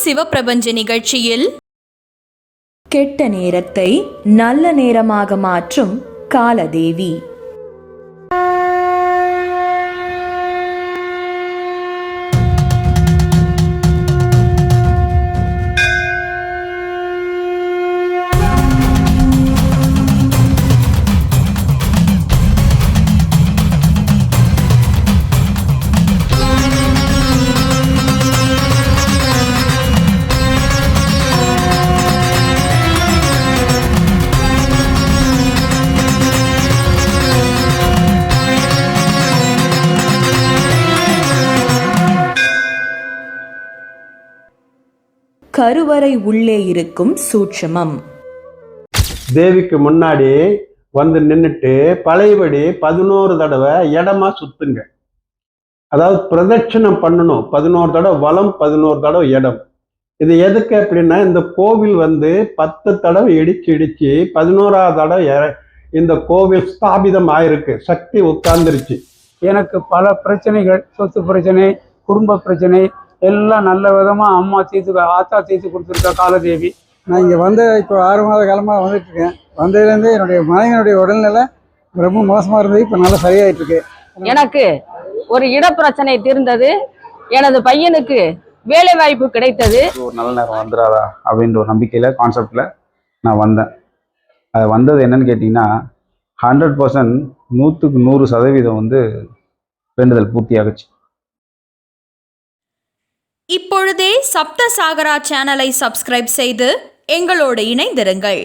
சிவப்பிரபஞ்ச நிகழ்ச்சியில் கெட்ட நேரத்தை நல்ல நேரமாக மாற்றும் காலதேவி. கருவறை உள்ளே இருக்கும் சூட்சமம். தேவிக்கு முன்னாடி வந்து நின்றுட்டு பழையபடி 11 தடவை இடமா சுத்துங்க. அதாவது பிரதட்சணம் பண்ணணும். 11 தடவை வலம், 11 தடவை இடம். இது எதுக்கு அப்படின்னா, இந்த கோவில் வந்து 10 தடவை இடிச்சு 11ஆவது தடவை இந்த கோவில் ஸ்தாபிதம் ஆயிருக்கு. சக்தி உட்கார்ந்துருச்சு. எனக்கு பல பிரச்சனைகள், சொத்து பிரச்சனை, குடும்ப பிரச்சனை எல்லாம் நல்ல விதமாக அம்மா ஆத்தா தீர்த்து கொடுத்துருக்கா காலதேவி. நான் இங்கே வந்து இப்போ 6 மாத காலமாக வந்துட்டுருக்கேன். வந்ததுலேருந்து என்னுடைய மனைவியினுடைய உடல்நிலை ரொம்ப மோசமாக இருந்தது. இப்போ நல்லா சரியாயிட்டு இருக்கு. எனக்கு ஒரு இடப்பிரச்சனை தீர்ந்தது. எனது பையனுக்கு வேலை வாய்ப்பு கிடைத்தது. ஒரு நல்ல நேரம் வந்துடாதா அப்படின்ற ஒரு நம்பிக்கையில் கான்செப்டில் நான் வந்தேன். அது வந்தது என்னன்னு கேட்டிங்கன்னா 100% 100க்கு 100% வந்து வேண்டுதல் பூர்த்தி ஆகுச்சு. இப்பொழுதே சப்த சாகரா சேனலை சப்ஸ்கிரைப் செய்து எங்களோடு இணைந்திருங்கள்.